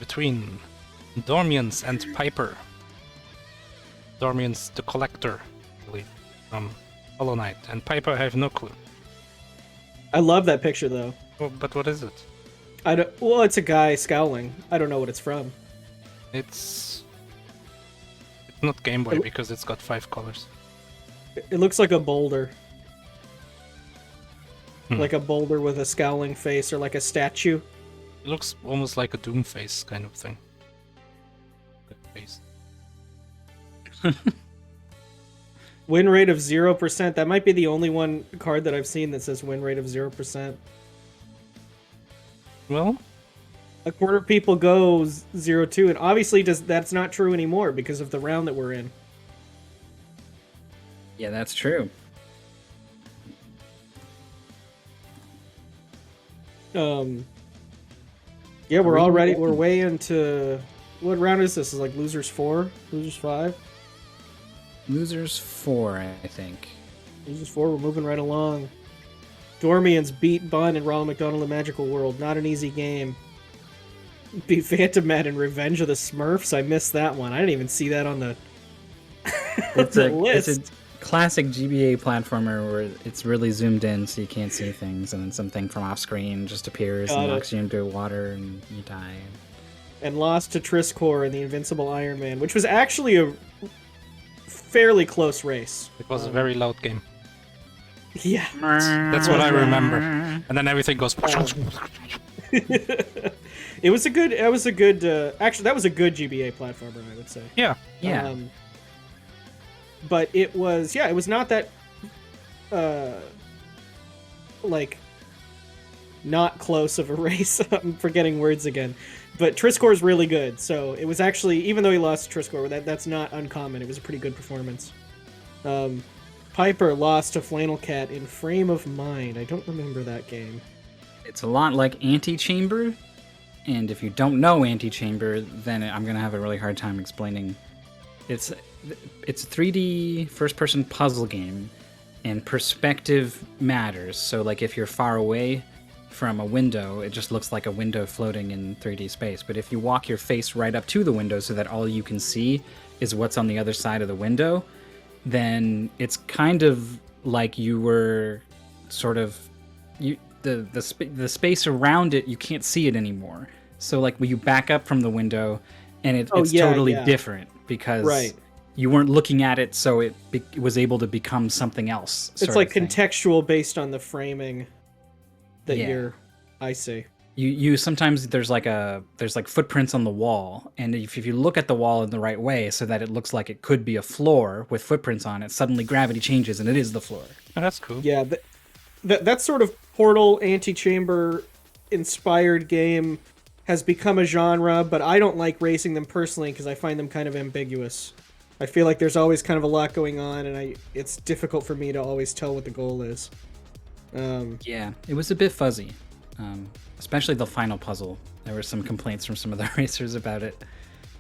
between Dormiens and Pieper. Dormiens the Collector, I believe, from Hollow Knight, and Pieper I have no clue. I love that picture though. Oh, but what is it? Well, it's a guy scowling. I don't know what it's from. It's not Game Boy because it's got 5 colors. It looks like a boulder. Like a boulder with a scowling face, or like a statue. It looks almost like a Doom face kind of thing. Good face. Win rate of 0%. That might be the only one card that I've seen that says win rate of 0%. Well, a quarter of people go 0-2, and obviously that's not true anymore because of the round that we're in. Yeah, that's true. Yeah, we're all ready. We're way into... What round is this? Is like losers 4? Losers 5? Losers 4, I think. Losers 4, we're moving right along. Dormiens beat Bun and Ronald McDonald in Magical World. Not an easy game. Beat Phantom Man in Revenge of the Smurfs. I missed that one. I didn't even see that on the, list. It's a classic GBA platformer where it's really zoomed in so you can't see things, and then something from off screen just appears and knocks you into water and you die. And lost to Triscor in the Invincible Iron Man, which was actually a fairly close race. it was a very loud game. Yeah. That's what I remember. And then everything goes... It was a good, actually, that was a good GBA platformer, I would say. Yeah. Yeah. But it was not that, like, not close of a race. I'm forgetting words again. But Triscor's really good, so it was actually, even though he lost to Triscor, that's not uncommon. It was a pretty good performance. Pieper lost to Flannel Cat in Frame of Mind. I don't remember that game. It's a lot like Antichamber, and if you don't know Antichamber, then I'm going to have a really hard time explaining. It's a 3D first-person puzzle game, and perspective matters. So, like, if you're far away from a window, it just looks like a window floating in 3D space. But if you walk your face right up to the window so that all you can see is what's on the other side of the window, then it's kind of like you were sort of... The space around it, you can't see it anymore. So, like, when you back up from the window, and it's totally different because you weren't looking at it, so it was able to become something else. It's like contextual based on the framing that I see. You sometimes there's like footprints on the wall, and if you look at the wall in the right way so that it looks like it could be a floor with footprints on it, suddenly gravity changes and it is the floor. Oh, that's cool. Yeah, that sort of Portal Antichamber inspired game has become a genre, but I don't like racing them personally because I find them kind of ambiguous. I feel like there's always kind of a lot going on, and it's difficult for me to always tell what the goal is. Yeah, it was a bit fuzzy, especially the final puzzle. There were some complaints from some of the racers about it.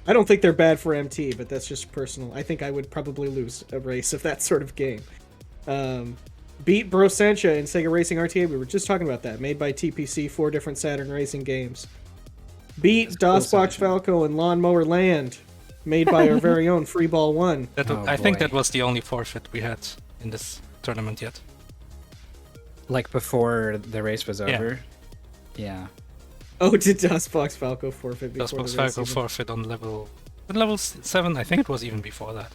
I don't think they're bad for MT, but that's just personal. I think I would probably lose a race of that sort of game. Beat Brosentia in Sega Racing RTA. We were just talking about that. Made by TPC, 4 different Saturn racing games. Beat DOSBox Falco in Lawnmower Land. Made by our very own Freeball 1. I think that was the only forfeit we had in this tournament yet. Like before the race was over? Yeah. Oh, did DOSBox Falco forfeit before the race? DOSBox Falco forfeit on level 7. I think it was even before that.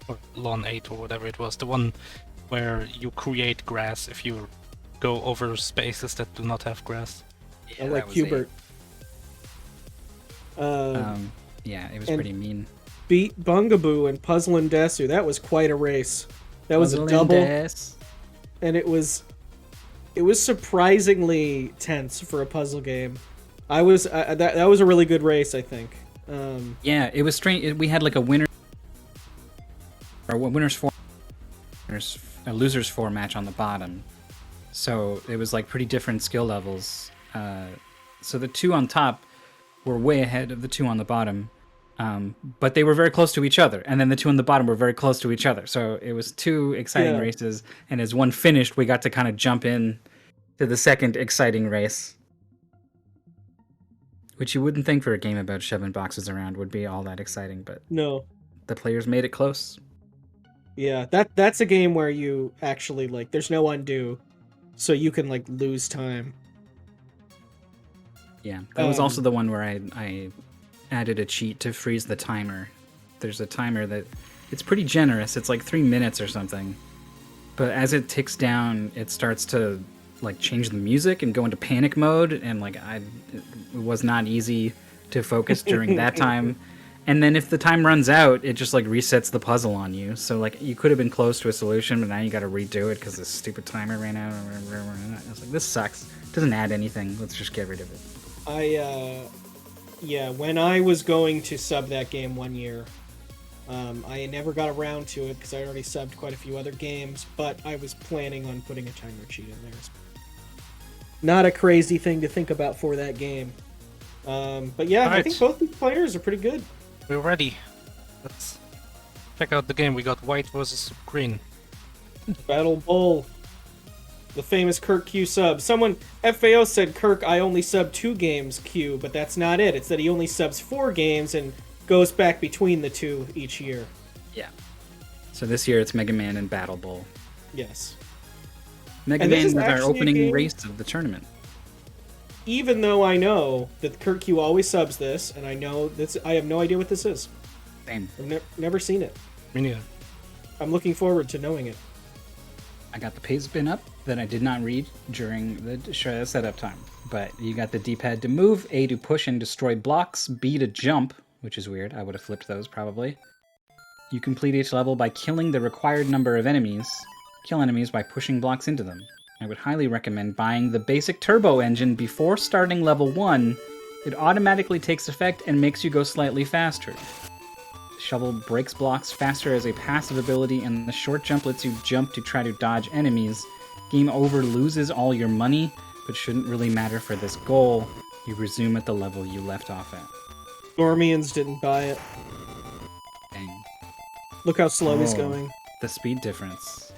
Or Lawn 8 or whatever it was. The one where you create grass if you go over spaces that do not have grass. Yeah, like Hubert. Yeah, it was pretty mean. Beat Bungaboo and Puzzle and Desu. That was quite a race. That was a double. And it was surprisingly tense for a puzzle game. That was a really good race, I think. Yeah, it was strange. We had like a winners 4, a losers 4 match on the bottom. So it was like pretty different skill levels. So the 2 on top were way ahead of the 2 on the bottom, but they were very close to each other. And then the 2 on the bottom were very close to each other. So it was 2 exciting races. And as one finished, we got to kind of jump in to the second exciting race. Which you wouldn't think for a game about shoving boxes around would be all that exciting, but No. the players made it close. Yeah, that's a game where you actually like there's no undo, so you can like lose time. Yeah, that was also the one where I added a cheat to freeze the timer. There's a timer that it's pretty generous. It's like 3 minutes or something. But as it ticks down, it starts to like change the music and go into panic mode, and like it was not easy to focus during that time. And then if the time runs out, it just like resets the puzzle on you. So like you could have been close to a solution, but now you got to redo it because this stupid timer ran out. I was like, this sucks. It doesn't add anything. Let's just get rid of it. Yeah, when I was going to sub that game one year, I never got around to it because I already subbed quite a few other games, but I was planning on putting a timer cheat in there. Not a crazy thing to think about for that game. But yeah, I think both these players are pretty good. We're ready. Let's check out the game. We got white versus green. Battle Bowl. The famous Kirk Q sub. Someone, FAO said, Kirk, I only sub 2 games Q, but that's not it. It's that he only subs 4 games and goes back between the 2 each year. Yeah. So this year it's Mega Man and Battle Bowl. Yes. Mega Man was our opening race of the tournament. Even though I know that Kirk Q always subs this, and I know this, I have no idea what this is. Same. I've never seen it. Me neither. I'm looking forward to knowing it. I got the page spin up that I did not read during the setup time. But you got the D-pad to move, A to push and destroy blocks, B to jump, which is weird. I would have flipped those probably. You complete each level by killing the required number of enemies. Kill enemies by pushing blocks into them. I would highly recommend buying the basic turbo engine before starting level 1. It automatically takes effect and makes you go slightly faster. The shovel breaks blocks faster as a passive ability, and the short jump lets you jump to try to dodge enemies. Game over loses all your money, but shouldn't really matter for this goal. You resume at the level you left off at. Dormiens didn't buy it. Dang. Look how slow he's going. The speed difference.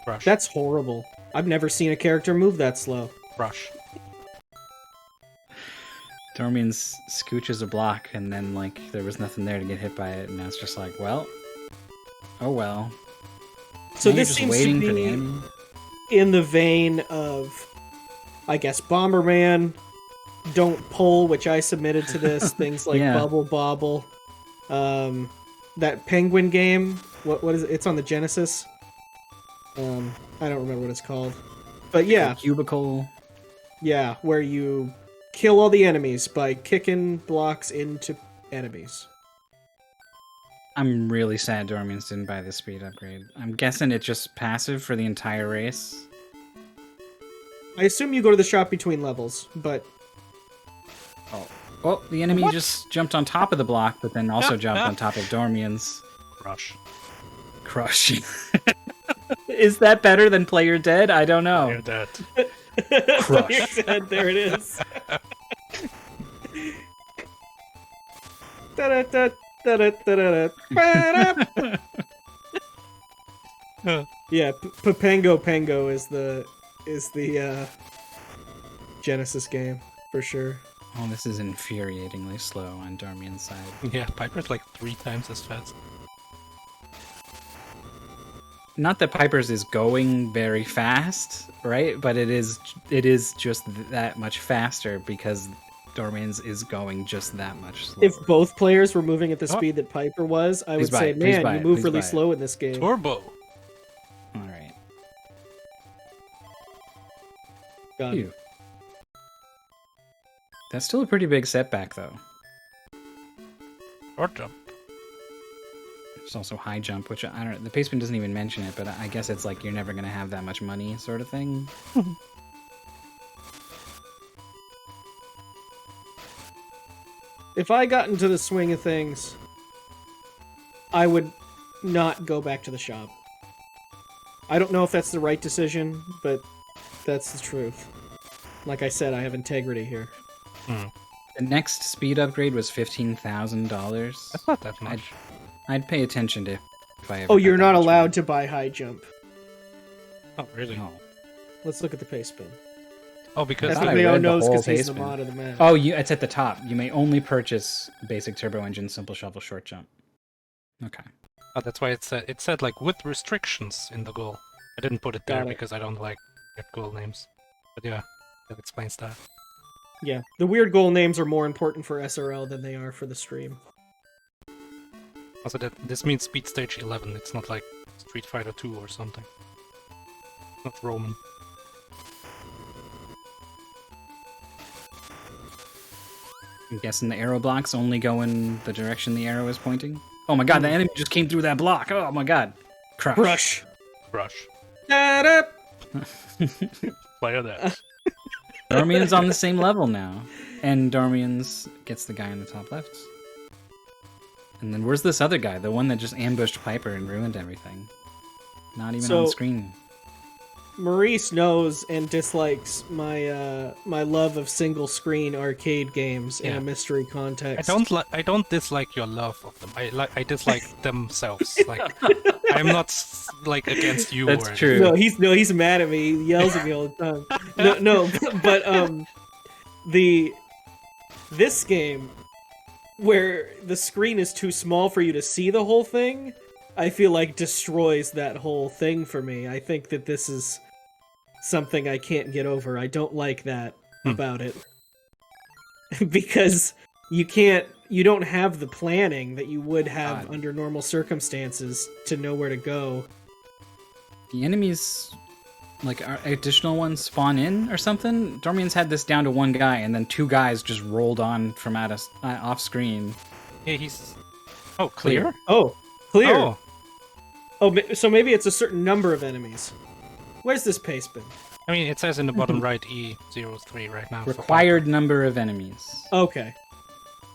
Rush. That's horrible. I've never seen a character move that slow. Rush. Dormiens scooches a block, and then, like, there was nothing there to get hit by it, and now it's just like, well, oh well. So now this you're just seems waiting to for the be enemy. in the vein of, I guess, Bomberman, Don't Pull, which I submitted to this, things like Yeah. Bubble Bobble, that Penguin game, what is it? It's on the Genesis. I don't remember what it's called. But yeah, Cubicle. yeah, where you kill all the enemies by kicking blocks into enemies. I'm really sad Dormiens didn't buy the speed upgrade. I'm guessing it's just passive for the entire race. I assume you go to the shop between levels, but Oh, the enemy just jumped on top of the block, but then also jumped on top of Dormiens. Rush. Crush. Is that better than Player Dead? I don't know. Hear that. Crush. There it is. Da-da-da, da-da-da-da-da. Yeah, Papango is the Genesis game for sure. Oh, this is infuriatingly slow on Dormien's side. Yeah, Piper's like 3 times as fast. Not that Piper's is going very fast, right? But it is just that much faster because Dormien's is going just that much slower. If both players were moving at the speed that Piper was, I would buy say, it, please man, buy you it, move please really buy it. slow in this game. Turbo. All right. Got it. Phew. That's still a pretty big setback, though. Short jump. There's also high jump, which I don't know. The Paceman doesn't even mention it, but I guess it's like you're never going to have that much money sort of thing. If I got into the swing of things, I would not go back to the shop. I don't know if that's the right decision, but that's the truth. Like I said, I have integrity here. The next speed upgrade was $15,000. That's not that much. I'd pay attention to if I ever Oh, got you're that not much allowed money. to buy high jump. Oh, really? No. Let's look at the pace spin. Oh, I because thought think I Leo read the knows whole because he's the basement. mod of the map. Oh, it's at the top. You may only purchase basic turbo engine, simple shovel, short jump. Okay. that's why it said like with restrictions in the goal. I didn't put it there Got it. because I don't like get goal names. But yeah, that explains that. Yeah, the weird goal names are more important for SRL than they are for the stream. Also, this means speed stage 11. It's not like Street Fighter 2 or something. Not Roman. I'm guessing the arrow blocks only go in the direction the arrow is pointing. Oh my god, the enemy just came through that block. Oh my god. Crush. Crush. Da-da! Player that. Dormiens on the same level now. And Dormiens gets the guy in the top left. And then where's this other guy? The one that just ambushed Pieper and ruined everything. Not even on screen. Maurice knows and dislikes my my love of single screen arcade games in Yeah. a mystery context. I don't dislike your love of them. I dislike themselves. Like I'm not like against you. That's or true. No, he's mad at me. He yells at me all the time. No, but this game where the screen is too small for you to see the whole thing, I feel like destroys that whole thing for me. I think that this is something I can't get over. I don't like that about it. Because you don't have the planning that you would have under normal circumstances to know where to go. The enemies, like, are additional ones spawn in or something? Dormiens had this down to one guy, and then two guys just rolled on from off screen. Yeah, he's. Oh, clear. Oh, clear. Oh, So maybe it's a certain number of enemies. Where's this pace been? I mean, it says in the bottom right E03 right now. for Required number of enemies. Okay.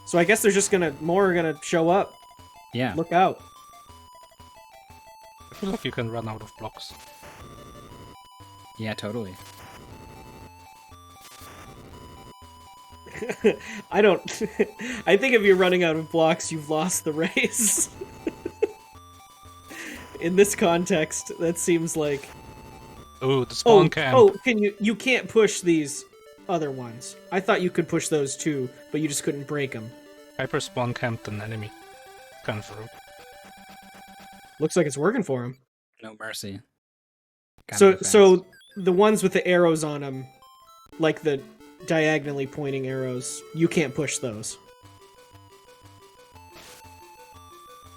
So I guess there's just more are gonna show up. Yeah. Look out. I feel like you can run out of blocks. Yeah, totally. I don't. I think if you're running out of blocks, you've lost the race. In this context, that seems like. Oh, the spawn camp. Oh, you can't push these other ones. I thought you could push those too, but you just couldn't break them. Hyper spawn camped an enemy. Kind of rude. Looks like it's working for him. No mercy. So the ones with the arrows on them, like the diagonally pointing arrows, you can't push those.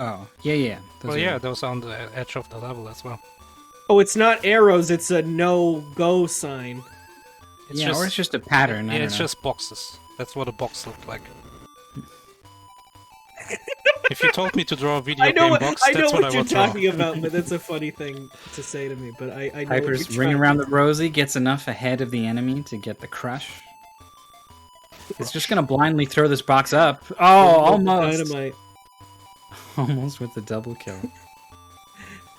Oh, yeah. Well, yeah, those are on the edge of the level as well. Oh, it's not arrows, it's a no-go sign. It's or it's just a pattern. I Yeah, don't it's know. just boxes. That's what a box looked like. If you told me to draw a video I know game box, I know that's what what I you're would draw. talking about, but that's a funny thing to say to me. But I know what Piper's you're ring trying- around the rosy, gets enough ahead of the enemy to get the crush. It's just gonna blindly throw this box up. Oh, almost. Dynamite. Almost with the double kill. Well,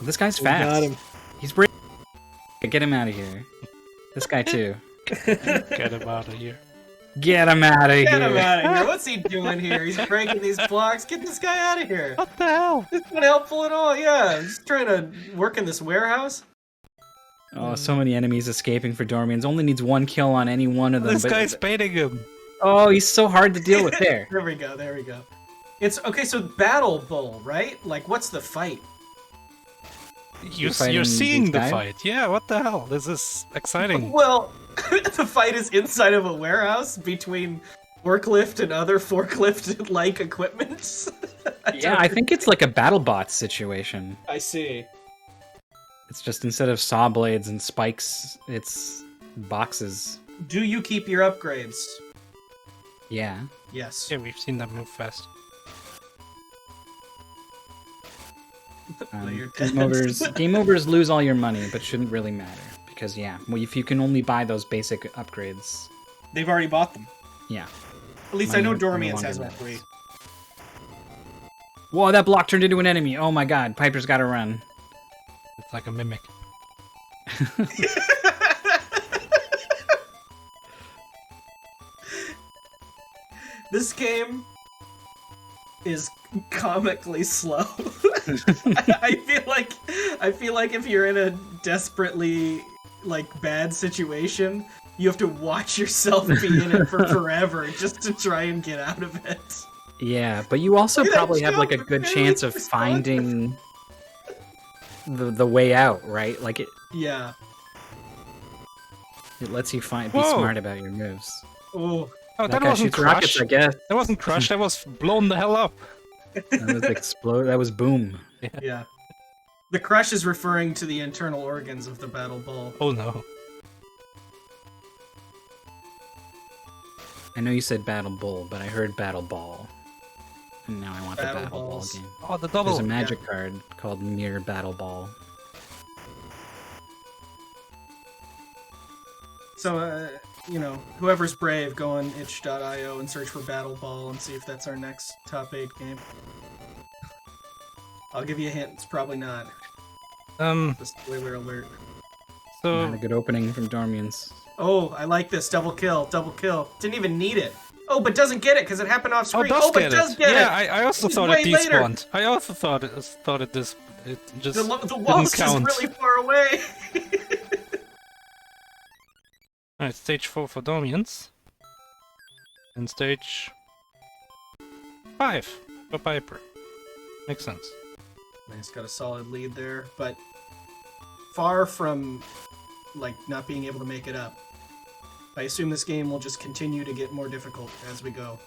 this guy's We fast. got him. He's breaking. Get him out of here. This guy too. Get him out of here. Get him out of Get him here. out of here. What's he doing here? He's breaking these blocks. Get this guy out of here. What the hell? It's not helpful at all. Yeah, he's trying to work in this warehouse. Oh, so many enemies escaping for Dormiens. Only needs one kill on any one of them. This but- guy's baiting him. Oh, he's so hard to deal with there. There we go. There we go. It's okay. So battle bull, right? Like, what's the fight? You're fighting seeing these the guys? fight. Yeah, what the hell? This is exciting. Well, the fight is inside of a warehouse between forklift and other forklift-like equipment. Yeah, I think it's like a BattleBots situation. I see. It's just instead of saw blades and spikes, it's boxes. Do you keep your upgrades? Yeah. Yes. Yeah, we've seen them move fast. No, you're Game dead. game overs lose all your money, but shouldn't really matter because well, if you can only buy those basic upgrades, They've already bought them. yeah. At least Money I know no Dormiens longer has all matters. three. Whoa, that block turned into an enemy. Oh my god, Piper's got to run. It's like a mimic. This game is comically slow. I feel like if you're in a desperately bad situation, you have to watch yourself be in it for forever just to try and get out of it. Yeah, but you also Look at that probably have like a jump, good man, chance of responsive. finding the way out, right? Like it Yeah. lets you be Whoa. smart about your moves. Oh, Oh, That that guy wasn't shoots rockets, crushed. I guess. That wasn't crushed. That was blown the hell up. That was explode. That was boom. yeah. The crush is referring to the internal organs of the battle ball. Oh no. I know you said battle bull, but I heard battle ball, and now I want Battle the battle balls. ball game. Oh, the double. There's a magic card called Mirror Battle Ball. So, whoever's brave, go on itch.io and search for Battle Ball and see if that's our next top 8 game. I'll give you a hint, it's probably not. Just spoiler alert. So Not a good opening from Dormiens. Oh, I like this. Double kill. Didn't even need it. Oh, but doesn't get it because it happened off screen. does but get does it. get Yeah, it. I also It's thought way it later. despawned. I also thought it just The didn't waltz is count. really far away. Alright, stage 4 for Dormiens. And stage 5 for Pieper. Makes sense. Nice, got a solid lead there, but far from not being able to make it up. I assume this game will just continue to get more difficult as we go.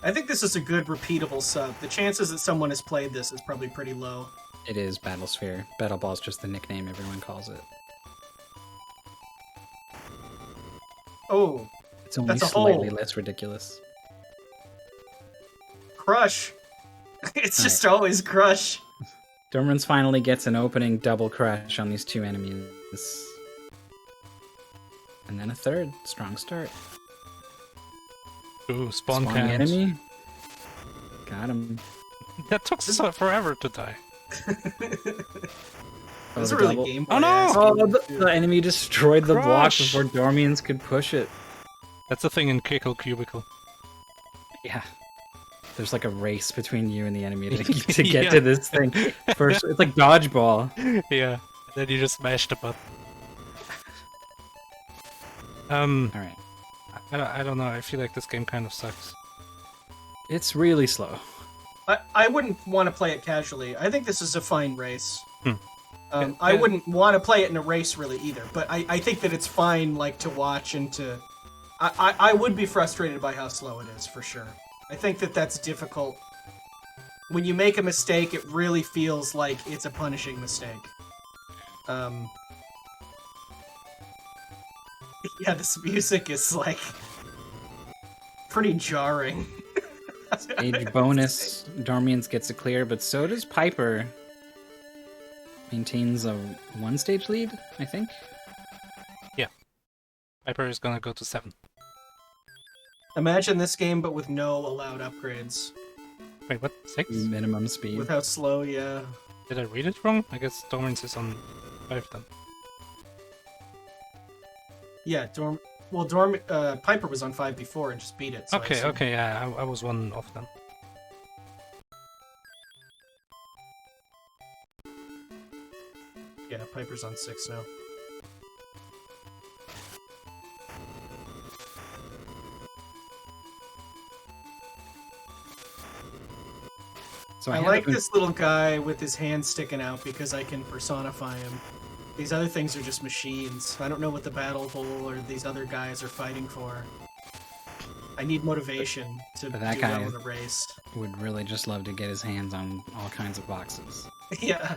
I think this is a good repeatable sub. The chances that someone has played this is probably pretty low. It is Battlesphere. Battle Ball is just the nickname everyone calls it. Oh, It's only That's a slightly hole. less ridiculous. crush. It's just always crush. Dormiens finally gets an opening double crush on these two enemies. And then a third. Strong start. Ooh, spawn Spawning can't. enemy. Got him. That took forever to die. That's the a really double. Game Boy. Oh, no! ass Oh, game, the too. enemy destroyed the block Crush. before Dormiens could push it. That's the thing in Kickle Cubicle. Yeah. There's like a race between you and the enemy to get Yeah. to this thing. First, it's like dodgeball. Yeah. Then you just smash the button. All right. I don't know. I feel like this game kind of sucks. It's really slow. I wouldn't want to play it casually. I think this is a fine race. I Yeah. wouldn't want to play it in a race really either, but I think that it's fine to watch and to... I would be frustrated by how slow it is, for sure. I think that's difficult. When you make a mistake, it really feels like it's a punishing mistake. Yeah, this music is, pretty jarring. Stage bonus. Dormiens gets a clear, but so does Pieper. Maintains a one-stage lead, I think. Pieper is gonna go to 7. Imagine this game, but with no allowed upgrades. Wait, what? 6? Minimum speed. With how slow, yeah. Did I read it wrong? I guess Dormiens is on 5 then. Yeah, Pieper was on 5 before and just beat it. So I Okay, assume- okay, yeah, I was one off then. Yeah, Piper's on 6 now. So I haven't like been- this little guy with his hand sticking out because I can personify him. These other things are just machines. I don't know what the battle hole or these other guys are fighting for. I need motivation to But that do guy well is- in a race. Would really just love to get his hands on all kinds of boxes. Yeah.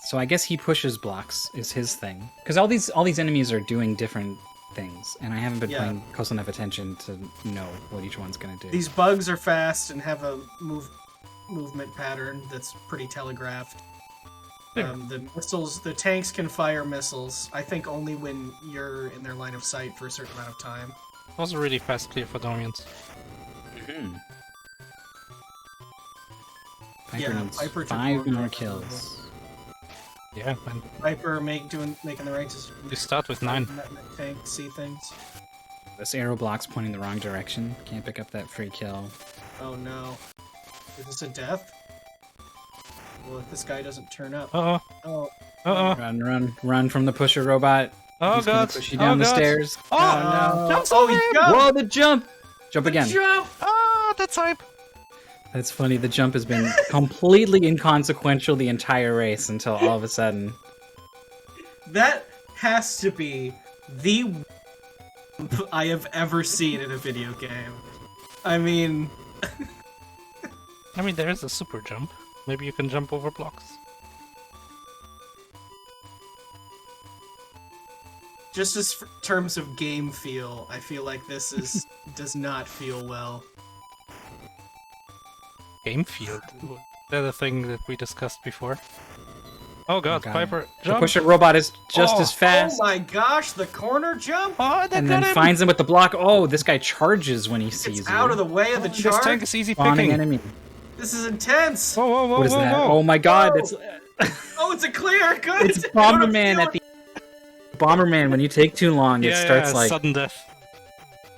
So I guess he pushes blocks is his thing. Because all these enemies are doing different things, and I haven't been Yeah. paying close enough attention to know what each one's gonna do. These bugs are fast and have a movement pattern that's pretty telegraphed. Yeah. The tanks can fire missiles, I think only when you're in their line of sight for a certain amount of time. It was a really fast clear for Dormiens. Mhm. Piper Yeah, needs Piper took 5 longer more than kills. Yeah, and Piper making the right you start with 9. tank see things. This arrow block's pointing the wrong direction. Can't pick up that free kill. Oh no. Is this a death? Well, if this guy doesn't turn up. Uh-oh. Oh. Uh-oh. Run from the pusher robot. Oh, He's gonna God. push you down the God. stairs. Oh, no. jumps Oh, over he him. jumped! Whoa, the jump! Jump again. Jump! Ah, that's hype. That's funny. The jump has been completely inconsequential the entire race until all of a sudden. That has to be the I have ever seen in a video game. I mean, there is a super jump. Maybe you can jump over blocks. just as terms of game feel, I feel like this does not feel well. Game field. That's a thing that we discussed before. Oh god, God. Pieper, The jump! pusher robot is just Oh. as fast. Oh my gosh, the corner jump! Oh, that And got then him! finds him with the block. Oh, this guy charges when he sees It's you. out of the way of the This charge. tank is easy Spawning picking. enemy. This is intense. Whoa, whoa, whoa, What is whoa, that? whoa! Oh my god, Whoa. it's Oh, it's a clear. Good. it's Bomberman at the Bomberman. When you take too long, it starts like sudden death.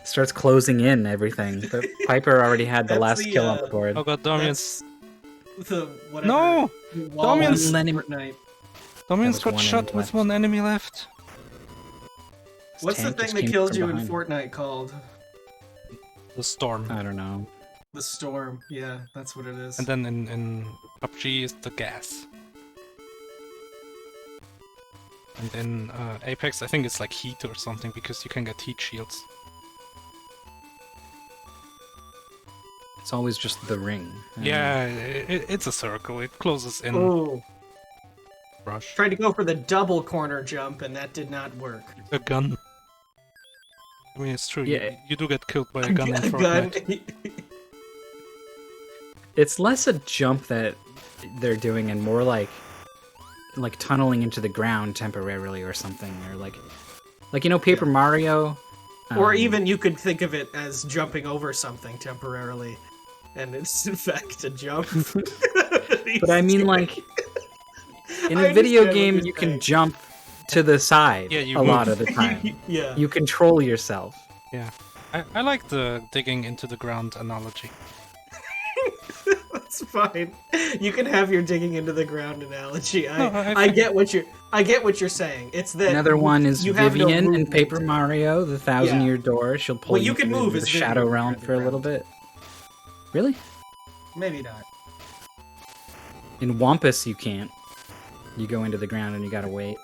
starts closing in everything. But Piper already had the That's last the, kill on the board. Oh god, Dormiens. That's the whatever. No! wall Dormiens! in Let him- Fortnite. Dormiens was got one shot enemy with left. one enemy left. This What's the tank thing just that came kills from you in behind. Fortnite called? The storm. I don't know. The storm. Yeah, that's what it is. And then in PUBG is the gas. And in Apex, I think it's like heat or something because you can get heat shields. It's always just the ring. Yeah, it's a circle. It closes in. Oh, Rush. tried to go for the double corner jump and that did not work. A gun. I mean, it's true. Yeah. You do get killed by a gun in A Fortnite. It's less a jump that they're doing and more like tunneling into the ground temporarily or something, or like Paper Mario. Or even you could think of it as jumping over something temporarily, and it's in fact a jump. But I mean, like in I a video understand what game, you're you can saying. jump to the side Yeah, you a lot move. of the time. Yeah. You control yourself. Yeah. I like the digging into the ground analogy. That's fine. You can have your digging into the ground analogy. No, I get what you're saying. It's that Another one is you have no Vivian in movement. Paper Mario, the Thousand-Year Door. She'll pull Well, you you can through move the as Shadow Vivian Realm around the for a little ground. bit. Really? Maybe not. In Wampus, you can't. You go into the ground and you gotta wait.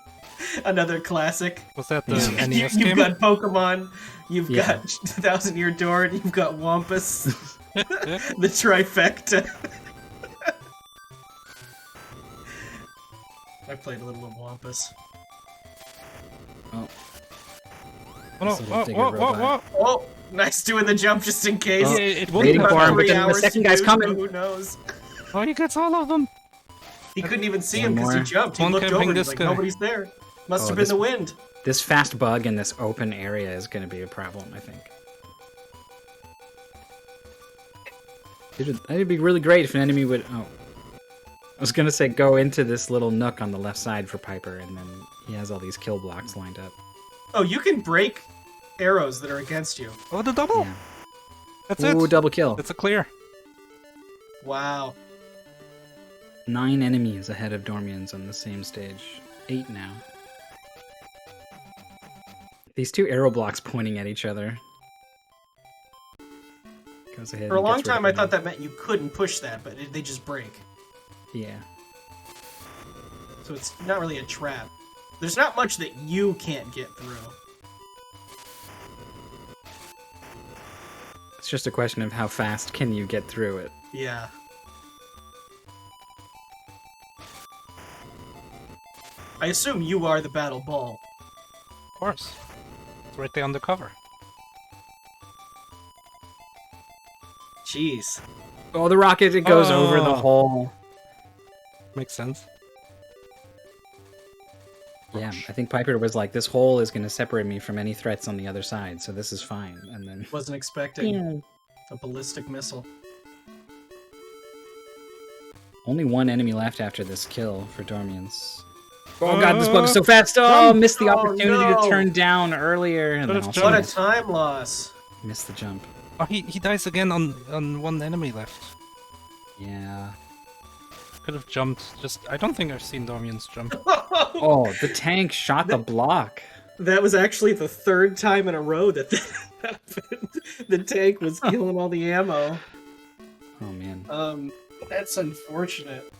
Another classic. Was that the Yeah. NES You've game? got Pokemon, you've Yeah. got Thousand Year Door, and you've got Wampus. The trifecta. I played a little of Wampus. Oh, Oh, no. This little Oh, digger whoa, whoa, whoa. robot. Oh, nice doing the jump just in case. Oh, Yeah, it waiting wouldn't for have. him, but 3 then the hours second to guy's do, coming. so who knows? Oh, he gets all of them. He couldn't even see One him because he more. jumped. He One looked camping over and this he's like, guy. nobody's there. Must Oh, have been this- the wind. This fast bug in this open area is going to be a problem, I think. It'd be really great if an enemy would... Oh. I was going to say go into this little nook on the left side for Piper, and then he has all these kill blocks lined up. Oh, you can break arrows that are against you. Oh, the double. Yeah. That's Ooh, it. double kill. It's a clear. Wow. 9 enemies ahead of Dormiens on the same stage. 8 now. These 2 arrow blocks pointing at each other. Goes ahead For a and long gets rid of time, I them. thought that meant you couldn't push that, but they just break. Yeah. So it's not really a trap. There's not much that you can't get through. It's just a question of how fast can you get through it. Yeah. I assume you are the battle ball. Of course. It's right there on the cover. Jeez. Oh, the rocket, it goes over the Oh. hole. Makes sense. Yeah, I think Piper was like, this hole is going to separate me from any threats on the other side, so this is fine. And then... Wasn't expecting a ballistic missile. Only 1 enemy left after this kill for Dormiens. Oh god, this bug's so fast! Oh, missed the Oh, opportunity no. to turn down earlier, and then Could've also What a missed, time loss. missed the jump. Oh, he dies again on 1 enemy left. Yeah. could have jumped. I don't think I've seen Dormiens jump. Oh, the tank shot the block. That was actually the third time in a row that happened. The tank was killing all the ammo. Oh man. That's unfortunate.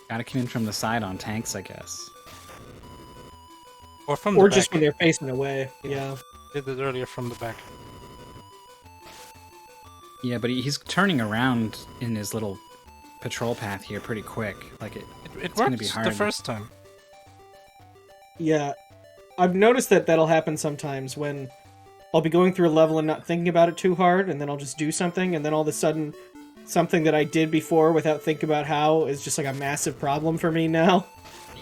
Gotta come in from the side on tanks, I guess. Or from Or the just back. when they're facing away. Yeah. Did it earlier from the back. Yeah, but he's turning around in his little patrol path here pretty quick. Like It it's gonna worked be the hard. first time. Yeah. I've noticed that'll happen sometimes when I'll be going through a level and not thinking about it too hard, and then I'll just do something, and then all of a sudden, something that I did before without thinking about how is just like a massive problem for me now.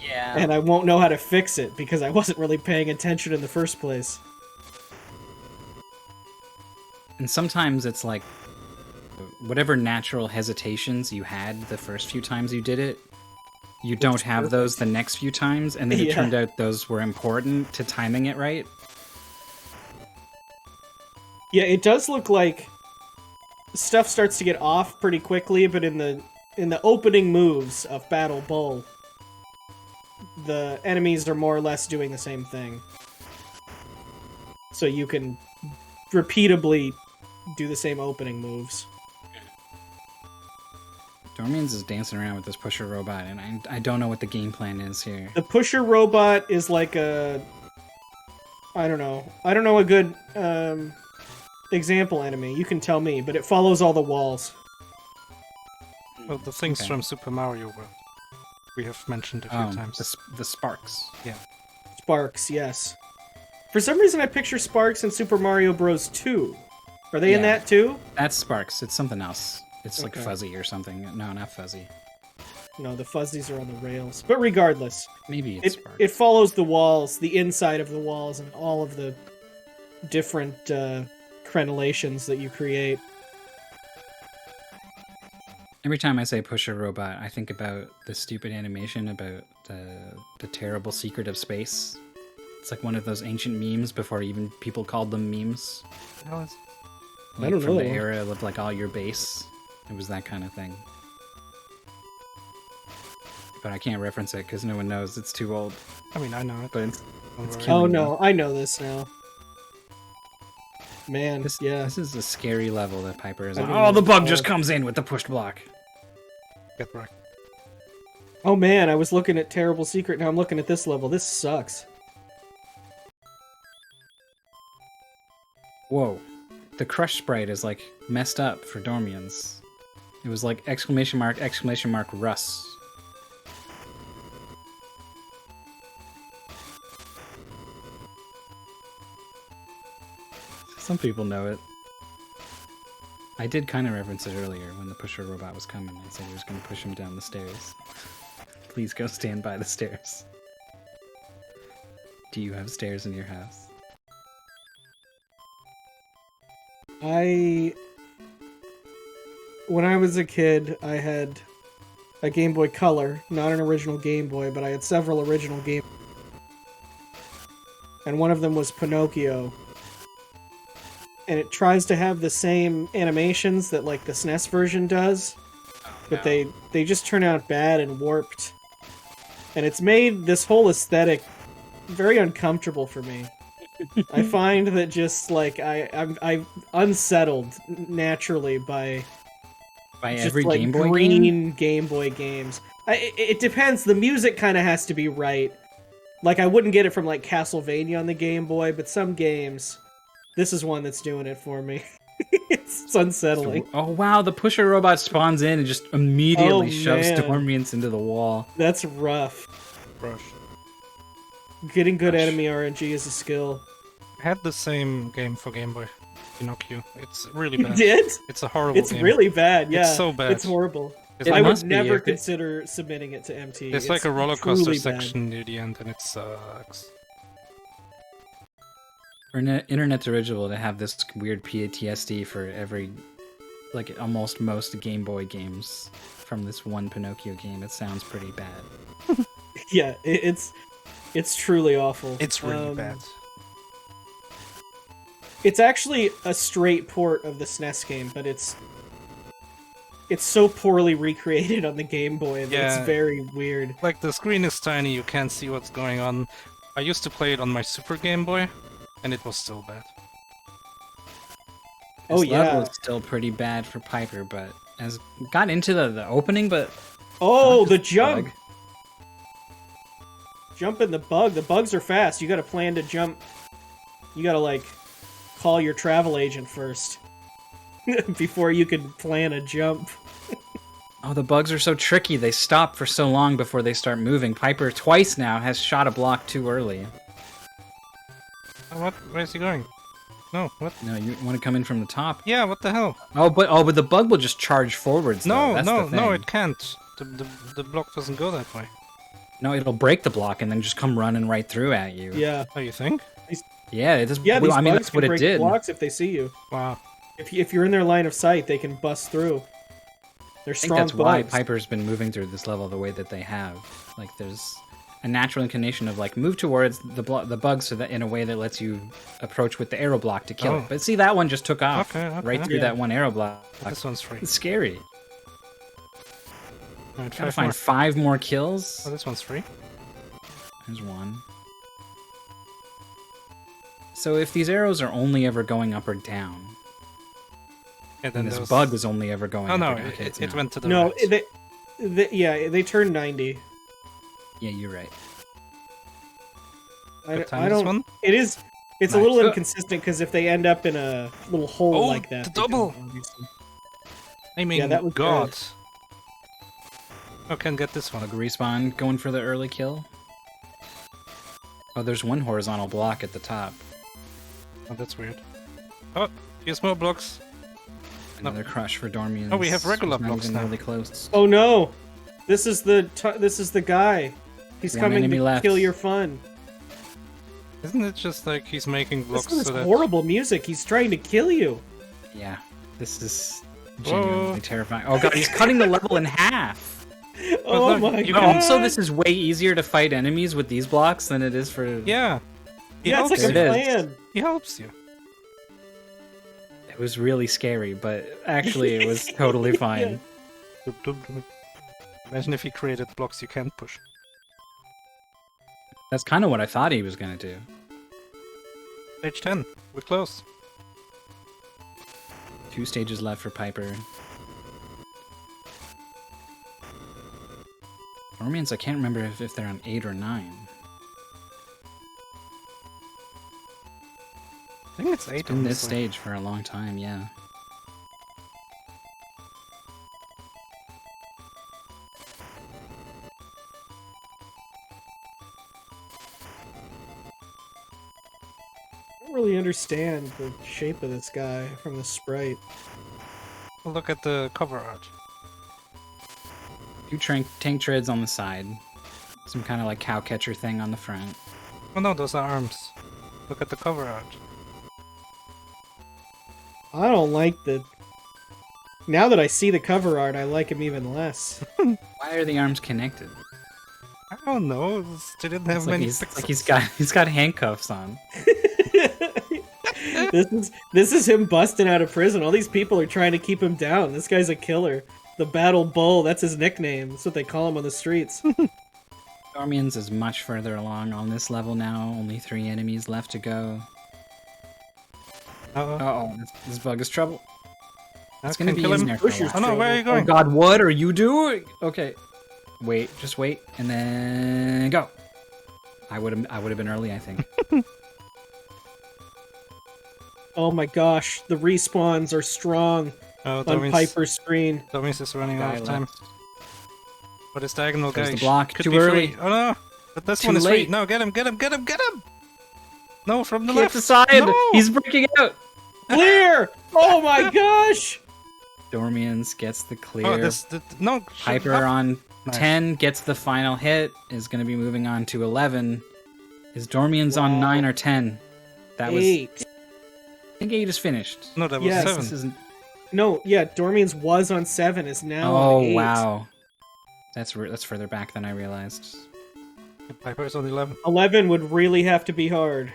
Yeah. And I won't know how to fix it because I wasn't really paying attention in the first place. And sometimes it's like whatever natural hesitations you had the first few times you did it, you don't have perfect. those the next few times, and then it Yeah. turned out those were important to timing it right. Yeah, it does look like stuff starts to get off pretty quickly, but in the opening moves of Battle Bull, the enemies are more or less doing the same thing. So you can repeatably do the same opening moves. Dormiens is dancing around with this pusher robot, and I don't know what the game plan is here. The pusher robot is like a... I don't know a good example enemy. You can tell me, but it follows all the walls. Well, the things Okay. from Super Mario World. We have mentioned a few times. The sparks. Sparks, yes. For some reason I picture Sparks in Super Mario Bros. 2. Are they in Yeah. that too? That's sparks. It's something else. It's like Okay. fuzzy or something. No, not fuzzy. No, the fuzzies are on the rails. But regardless, Maybe it's it, sparks. it follows the walls, the inside of the walls, and all of the different crenellations that you create. Every time I say pusher robot, I think about the stupid animation about the terrible secret of space. It's like one of those ancient memes before even people called them memes. Hell is- Like don't from know the that one. era of like all your base. It was that kind of thing. But I can't reference it because no one knows. It's too old. I mean, I know it. But it's Don't worry. killing Oh me. no, I know this now. Man, This, yeah. this is a scary level that Piper is I on. didn't Oh, know the it bug was just called. comes in with the pushed block. Get right. Oh man, I was looking at Terrible Secret, now I'm looking at this level. This sucks. Whoa. The crush sprite is like messed up for Dormiens. It was like exclamation mark, Russ. Some people know it. I did kind of reference it earlier when the pusher robot was coming. I said he was going to push him down the stairs. Please go stand by the stairs. Do you have stairs in your house? When I was a kid, I had a Game Boy Color, not an original Game Boy, but I had several original Game and one of them was Pinocchio. And it tries to have the same animations that like the SNES version does, but they just turn out bad and warped. And it's made this whole aesthetic very uncomfortable for me. I find that just like I'm unsettled naturally by By just every like Game Boy green game? Game Boy games. It depends. The music kind of has to be right. Like I wouldn't get it from like Castlevania on the Game Boy, but some games, this is one that's doing it for me. It's unsettling. Oh wow, the pusher robot spawns in and just immediately Oh, shoves man. Dormiens into the wall. That's rough. Brush. Getting good Gosh. enemy RNG is a skill. I had the same game for Game Boy. Pinocchio. It's really You bad. did? It's a horrible It's game. really bad. Yeah, It's so bad. It's horrible. It's It I must would be, never if it- consider submitting it to MT. It's like a roller coaster truly bad. section near the end, and it sucks. For Internet Original to have this weird PTSD for every, like almost most Game Boy games from this one Pinocchio game, it sounds pretty bad. Yeah, it's truly awful. It's really bad. It's actually a straight port of the SNES game, but it's it's so poorly recreated on the Game Boy that Yeah. it's very weird. Like, the screen is tiny, you can't see what's going on. I used to play it on my Super Game Boy, and it was still bad. Oh, This level yeah. is still pretty bad for Piper, but has got into the opening, but Oh, not the just jump! bug. Jump in the bug. The bugs are fast. You gotta plan to jump. You gotta, like, call your travel agent first. Before you can plan a jump. Oh, the bugs are so tricky. They stop for so long before they start moving. Piper twice now has shot a block too early. What? Where's he going? No, what? No, you want to come in from the top. Yeah, what the hell? But the bug will just charge forwards. No, though. That's no, the no, thing. it can't. The block doesn't go that way. No, it'll break the block and then just come running right through at you. Yeah. Oh, you think? Yeah, it is. Yeah, these well, I mean, bugs that's can what it break did. blocks if they see you. Wow. If you're in their line of sight, they can bust through. They're I think strong that's why bugs. Piper's been moving through this level the way that they have. Like, there's a natural inclination of like move towards the bugs so that in a way that lets you approach with the arrow block to kill Oh. it. But see, that one just took off Okay, right through Yeah. that one arrow block. This one's free. It's scary. Alright, Gotta 5 find more. 5 more kills. Oh, this one's free. There's one. So if these arrows are only ever going up or down, Yeah, then and this those- bug was only ever going Oh up no, or down. Okay, it's it not. went to the No, right. they turn 90. Yeah, you're right. What time I is this don't. one? It's a Nice. little inconsistent because if they end up in a little hole Oh, like that, the they don't, double! obviously. I mean, that was God. I can get this one. Bug respawn going for the early kill. Oh, there's one horizontal block at the top. Oh, that's weird. Oh, here's more blocks. Another crush for Dormiens. Oh, we have regular Who's not blocks even now. really close. Oh no! This is the guy. He's One coming enemy to left. kill your fun. Isn't it just like he's making blocks This is so that... horrible music. He's trying to kill you. Yeah, this is Whoa. genuinely terrifying. Oh god, he's cutting the level in half. Oh look, my you god! can Also, this is way easier to fight enemies with these blocks than it is for. Yeah. He Yeah, it's helps like a There it you. is. plan. He helps you. It was really scary, but actually, it was totally fine. Imagine if he created blocks you can't push. That's kind of what I thought he was gonna do. Stage 10. We're close. 2 stages left for Piper. Dormiens, I can't remember if they're on 8 or 9. I think it's 8 It's been on this one. stage for a long time, yeah. I don't really understand the shape of this guy from the sprite. Well, look at the cover art. 2 tank treads on the side. Some kind of like cow catcher thing on the front. Oh no, those are arms. Look at the cover art. I don't like the. Now that I see the cover art, I like him even less. Why are the arms connected? I don't know. They didn't have It's like many he's, pixels. like he's got handcuffs on. this is him busting out of prison. All these people are trying to keep him down. This guy's a killer. The Battle Bull, that's his nickname. That's what they call him on the streets. Dormiens is much further along on this level now. Only 3 enemies left to go. Uh-oh. Uh-oh, this bug is trouble. That's It's gonna be in there for a Push your while. Oh no, where are you Oh going? god, what are you doing? Okay. Wait, just wait, and then go. I would have been early, I think. Oh my gosh, the respawns are strong Oh, that on means, Piper's screen. that means it's running out Guy of time. left. But his diagonal There's guy the block. could Too be early. free. Oh no! But this Too one is free. late. No, get him, get him, get him, get him! No, from the Get left! the side! No! He's breaking out! Clear! Oh my gosh! Dormiens gets the clear. Oh, no, shut Piper up. on Nice. 10 gets the final hit, is going to be moving on to 11. Is Dormiens on Wow. 9 or 10? That was. 8. I think 8 is finished. No, that was Yes, 7. This isn't. No, yeah, Dormiens was on 7, is now Oh, on 8. wow. That's further back than I realized. Piper is on 11. 11 would really have to be hard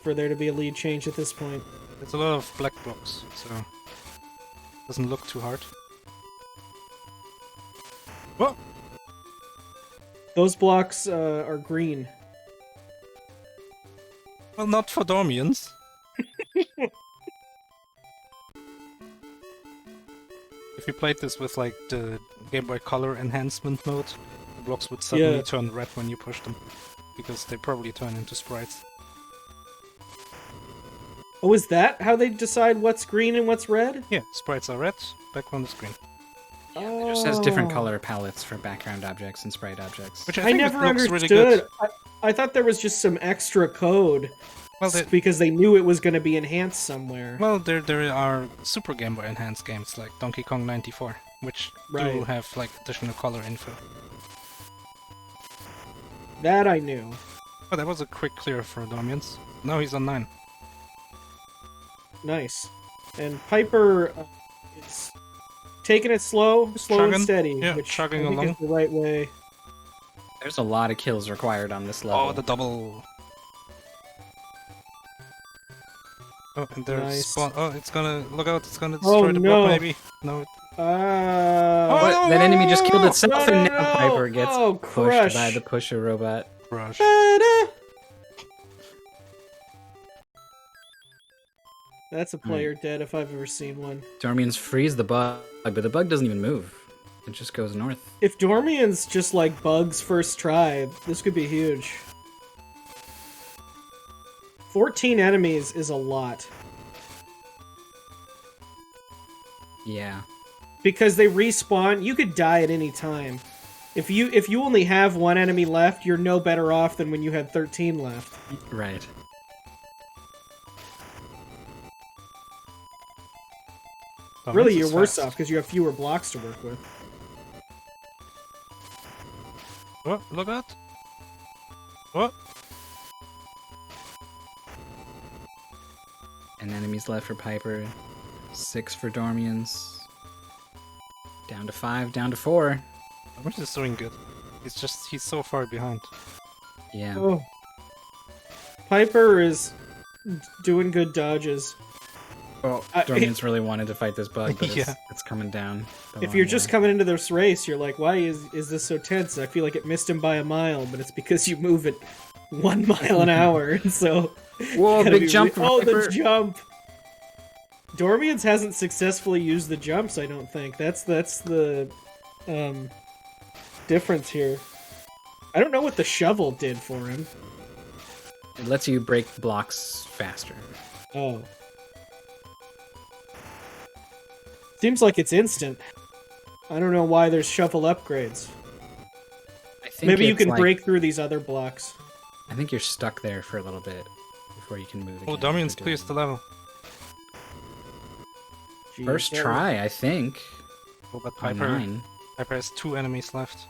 for there to be a lead change at this point. It's a lot of black blocks, so doesn't look too hard. What? Those blocks are green. Well, not for Dormiens. If you played this with like the Game Boy Color enhancement mode, the blocks would suddenly Yeah. turn red when you push them, because they probably turn into sprites. Oh, is that how they decide what's green and what's red? Yeah, sprites are red, background is green. Oh. It just has different color palettes for background objects and sprite objects. Which I I think never looks really understood. good. I thought there was just some extra code Well, because they knew it was going to be enhanced somewhere. there are Super Game Boy enhanced games like Donkey Kong 94, which do Right. have like additional color info. That I knew. Oh, that was a quick clear for Dormiens. Now he's on 9. Nice. And Piper is taking it slow and chugging. steady, Yeah, which chugging I think along. is the right way. There's a lot of kills required on this level. Oh, the double. Oh, and there's Nice. spawn. Oh, it's gonna look out! It's gonna destroy the no. block, maybe. No. What? That enemy just killed itself, no, and no, now no. Piper gets Oh, pushed crush. by the pusher robot. Rush. Ta-da! That's a player dead if I've ever seen one. Dormiens frees the bug, but the bug doesn't even move. It just goes north. If Dormiens just like bugs first try, this could be huge. 14 enemies is a lot. Yeah. Because they respawn, you could die at any time. If you only have one enemy left, you're no better off than when you had 13 left. Right. Really, Dormiens you're is worse fast. off because you have fewer blocks to work with. Oh, look out! Oh, And enemies left for Piper. 6 for Dormiens. Down to 5, down to 4. Dormiens is doing good. He's so far behind. Yeah. Oh. Piper is doing good dodges. Well, Dormiens really wanted to fight this bug, but Yeah. it's coming down. the If long you're just way. coming into this race, you're like, why is this so tense? I feel like it missed him by a mile, but it's because you move at 1 mile an hour, and so... Whoa, gotta big be jump from Oh, Piper. the jump! Dormiens hasn't successfully used the jumps, I don't think. That's the difference here. I don't know what the shovel did for him. It lets you break blocks faster. Oh. Seems like it's instant. I don't know why there's shovel upgrades. I think Maybe you it's can like- break through these other blocks. I think you're stuck there for a little bit before you can move again. Oh, Dormiens clears the level. Jeez, First that try, I think. Oh, but On Piper 9. has 2 enemies left.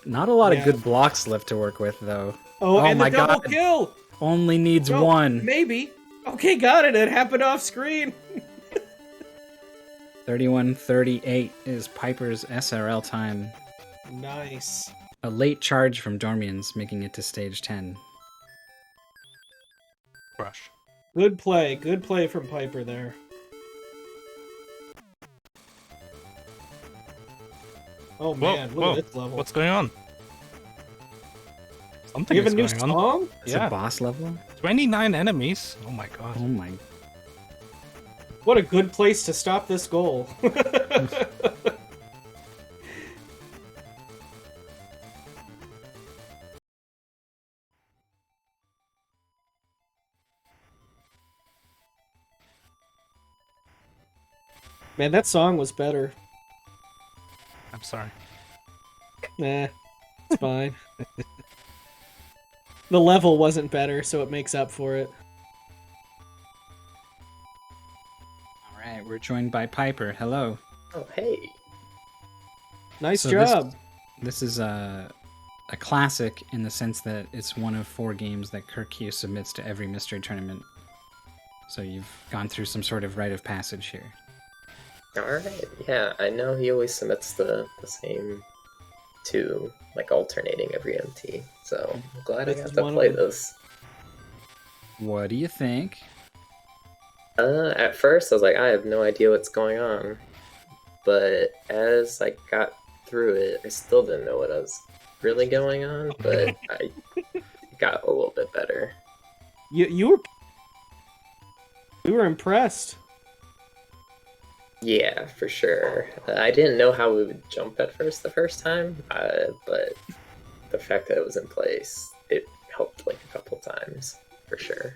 Not a lot Yeah. of good blocks left to work with, though. Oh, and my the double God. kill! Only needs No, one. Maybe. Okay, got it. It happened off screen. 31:38 is Piper's SRL time. Nice. A late charge from Dormiens, making it to stage 10. Rush. Good play. Good play from Piper there. Oh man, look at this level. What's going on? Something We have a is new going on. song? It's Yeah. a boss level? 29 enemies. Oh my god. Oh my. What a good place to stop this goal. Man, that song was better. I'm sorry. Nah, it's fine. The level wasn't better, so it makes up for it. Alright, we're joined by Piper. Hello. Oh, hey. Nice So job. This is a classic in the sense that it's one of 4 games that Kirkyu submits to every mystery tournament. So you've gone through some sort of rite of passage here. Alright, yeah, I know he always submits the same 2, like, alternating every MT, so I'm glad I This got is to one of play them. this. What do you think? At first I was like, I have no idea what's going on. But as I got through it, I still didn't know what I was really going on, but I got a little bit better. You were impressed. Yeah, for sure. I didn't know how we would jump at first the first time, but the fact that it was in place, it helped like a couple times, for sure.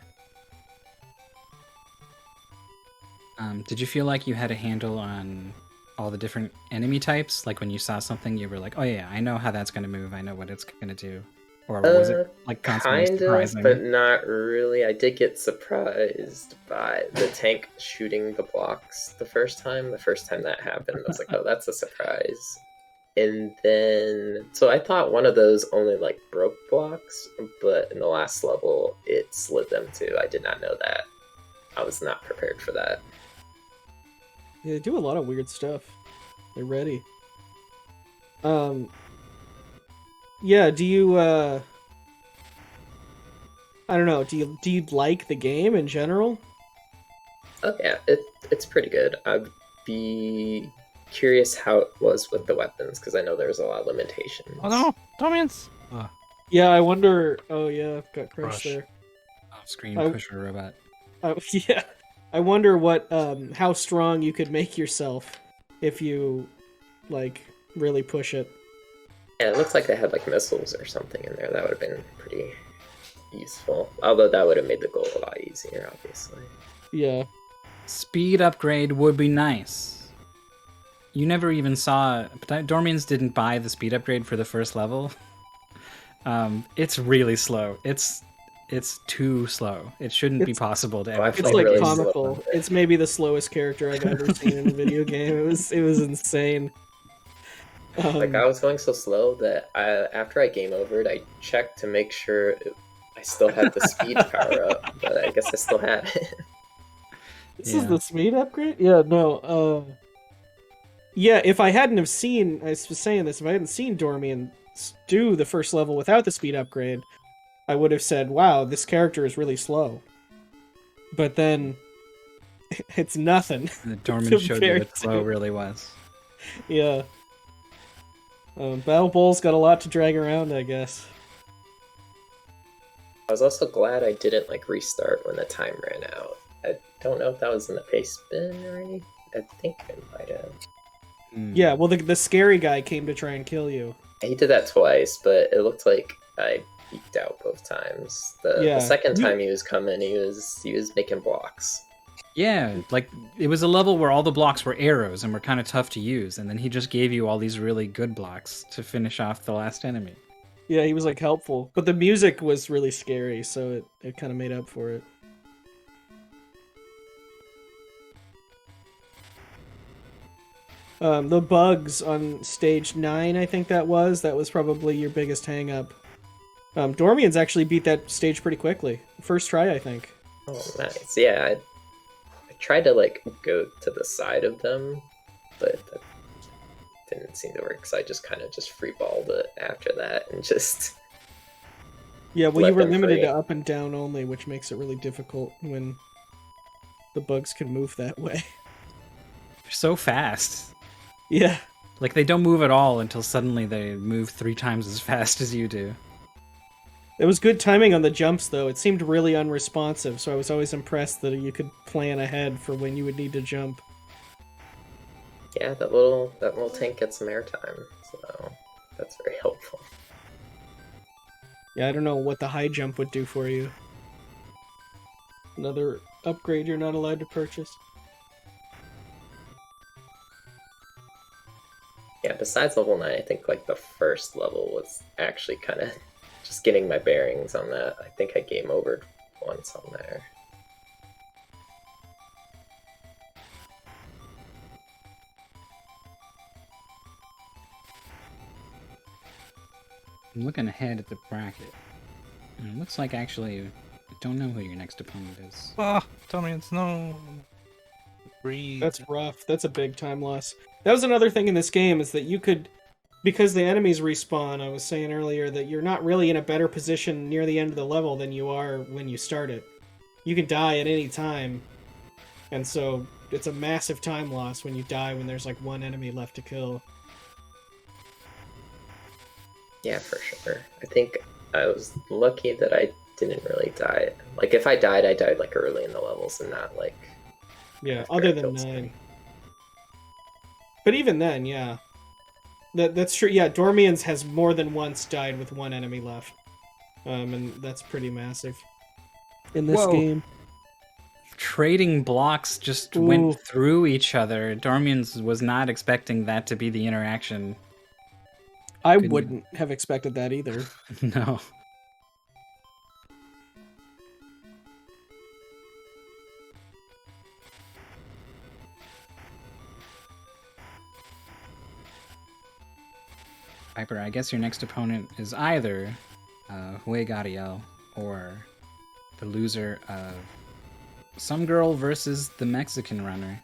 Did you feel like you had a handle on all the different enemy types? Like when you saw something, you were like, "Oh yeah, I know how that's going to move. I know what it's going to do." Or was it like constantly Kind surprising? of, but not really. I did get surprised by the tank shooting the blocks the first time. The first time that happened, I was like, "Oh, that's a surprise." And then, so I thought one of those only like broke blocks, but in the last level, it slid them too. I did not know that. I was not prepared for that. Yeah, they do a lot of weird stuff. They're ready. Yeah, do you I don't know, do you like the game in general? Oh yeah, it's pretty good. I'd be curious how it was with the weapons because I know there's a lot of limitations. Oh no, Dormiens! Yeah, I wonder. Oh yeah, got crushed Crush. there. Off-screen I- pusher robot. Yeah, I wonder what how strong you could make yourself if you like really push it. Yeah, it looks like they had like missiles or something in there. That would have been pretty useful. Although that would have made the goal a lot easier, obviously. Yeah. Speed upgrade would be nice. You never even saw... Dormiens didn't buy the speed upgrade for the first level. It's really slow. It's too slow. It shouldn't be possible to ever I It's felt like really comical. slow. It's maybe the slowest character I've ever seen in a video game. It was insane. Like I was going so slow that after I game overed, I checked to make sure I still had the speed power up, but I guess I still had it. This is the speed upgrade? Yeah, no. Yeah, if I hadn't have seen, I was saying this, if I hadn't seen Dormian do the first level without the speed upgrade, I would have said, wow, this character is really slow. But then, it's nothing. The Dormiens showed you compared what slow to- really was. Yeah. Battle Bowl's got a lot to drag around, I guess. I was also glad I didn't like restart when the time ran out. I don't know if that was in the paste bin or anything. I think it might have. Yeah, well, the scary guy came to try and kill you. He did that twice, but it looked like I peeked out both times. The second time he was coming, he was making blocks. Yeah, like it was a level where all the blocks were arrows and were kind of tough to use, and then he just gave you all these really good blocks to finish off the last enemy. Yeah, he was like helpful, but the music was really scary, so it kind of made up for it. The bugs on stage 9, I think that was probably your biggest hang up. Dormians actually beat that stage pretty quickly. First try, I think. Oh, nice. Yeah, I tried to like go to the side of them, but that didn't seem to work, so I just kind of just freeballed it after that and just... Yeah, well, let you were them limited free. to up and down only, which makes it really difficult when the bugs can move that way. They're so fast. Yeah. Like they don't move at all until suddenly they move 3 times as fast as you do. It was good timing on the jumps, though. It seemed really unresponsive, so I was always impressed that you could plan ahead for when you would need to jump. Yeah, that little tank gets some airtime, so that's very helpful. Yeah, I don't know what the high jump would do for you. Another upgrade you're not allowed to purchase. Yeah, besides level 9, I think like the first level was actually kind of just getting my bearings on that. I think I game overed once on there. I'm looking ahead at the bracket. And it looks like actually I don't know who your next opponent is. Dormiens, no. Breathe. That's rough. That's a big time loss. That was another thing in this game, is that you could... Because the enemies respawn, I was saying earlier that you're not really in a better position near the end of the level than you are when you start it. You can die at any time, and so it's a massive time loss when you die when there's like one enemy left to kill. Yeah, for sure. I think I was lucky that I didn't really die. Like, if I died like early in the levels and not like. Yeah, after other I than killed 9. something. But even then, yeah. That's true. Yeah, Dormiens has more than once died with one enemy left. And that's pretty massive in this Whoa. game. Trading blocks just Ooh. went through each other. Dormiens was not expecting that to be the interaction. I Couldn't- wouldn't have expected that either. No. Pieper, I guess your next opponent is either Hue Gariel or the loser of Some Girl versus the Mexican Runner.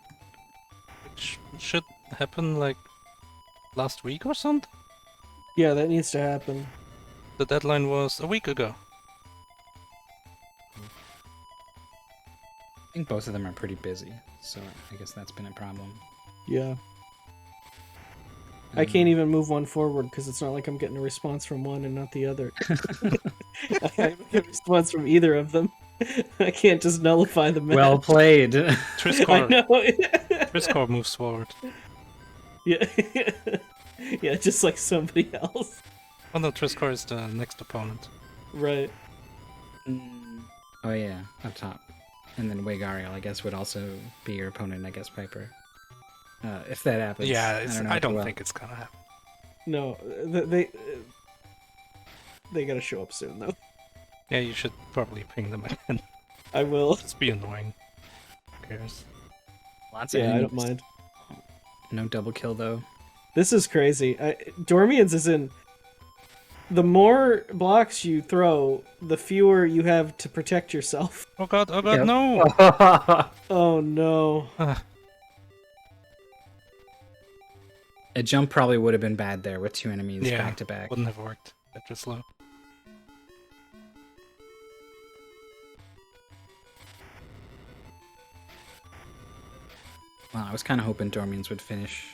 Which should happen like last week or something. Yeah, that needs to happen. The deadline was a week ago. I think both of them are pretty busy, so I guess that's been a problem. Yeah. I can't even move one forward because it's not like I'm getting a response from one and not the other. I haven't get a response from either of them. I can't just nullify the match. Well played. I Triscore, know. Triscore moves forward. Yeah. Yeah, just like somebody else. Oh no, Triscore is the next opponent. Right. Oh yeah, up top. And then Wegariel, I guess, would also be your opponent, I guess, Pieper. If that happens. Yeah, I know don't too well. think it's gonna happen. No, they gotta show up soon though. Yeah, you should probably ping them again. I will. Just be annoying. Who cares? Lots of Yeah, I don't enemies. mind. No double kill though. This is crazy. Dormiens is in. The more blocks you throw, the fewer you have to protect yourself. Oh god, Yep. no! Oh no. A jump probably would have been bad there with two enemies Yeah, back to back. wouldn't have worked. That was slow. Well, I was kind of hoping Dormiens would finish.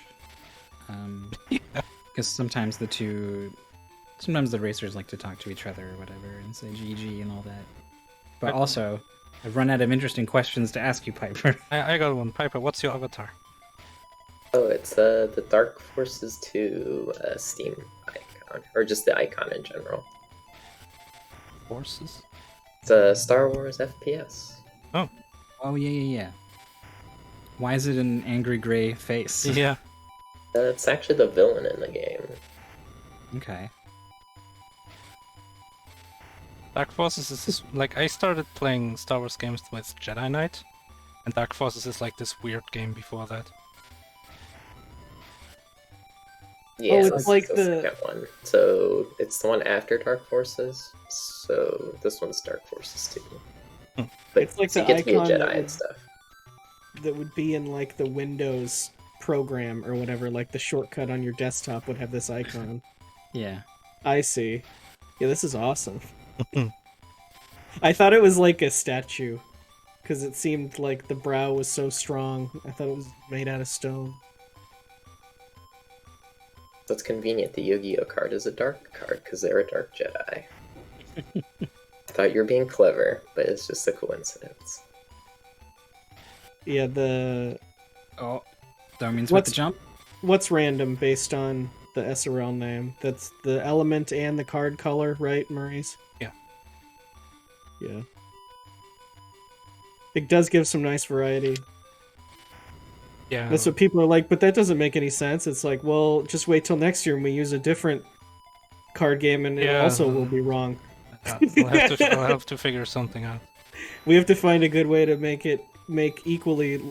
Because sometimes sometimes the racers like to talk to each other or whatever and say GG and all that. But also, I've run out of interesting questions to ask you, Pieper. I got one. Pieper, what's your avatar? Oh, it's the Dark Forces 2 Steam icon, or just the icon in general. Forces? It's a Star Wars FPS. Oh, yeah. Why is it an angry gray face? Yeah. It's actually the villain in the game. Okay. Dark Forces is like, I started playing Star Wars games with Jedi Knight, and Dark Forces is like this weird game before that. Yeah, Oh, it's this like is the the- second one. So it's the one after Dark Forces. So this one's Dark Forces 2. But It's like so the you get to be a icon that Jedi and would- stuff. That would be in like the Windows program or whatever, like the shortcut on your desktop would have this icon. Yeah. I see. Yeah, this is awesome. I thought it was like a statue because it seemed like the brow was so strong. I thought it was made out of stone. That's convenient. The Yu-Gi-Oh card is a dark card because they're a dark Jedi. I thought you were being clever, but it's just a coincidence. Yeah, Oh, Dormiens with What's- the jump? what's random based on the SRL name? That's the element and the card color, right, Maurice? Yeah. Yeah. It does give some nice variety. Yeah. That's what people are like, but that doesn't make any sense. It's like, well, just wait till next year and we use a different card game and it Yeah. also will be wrong. We'll have to figure something out. We have to find a good way to make equally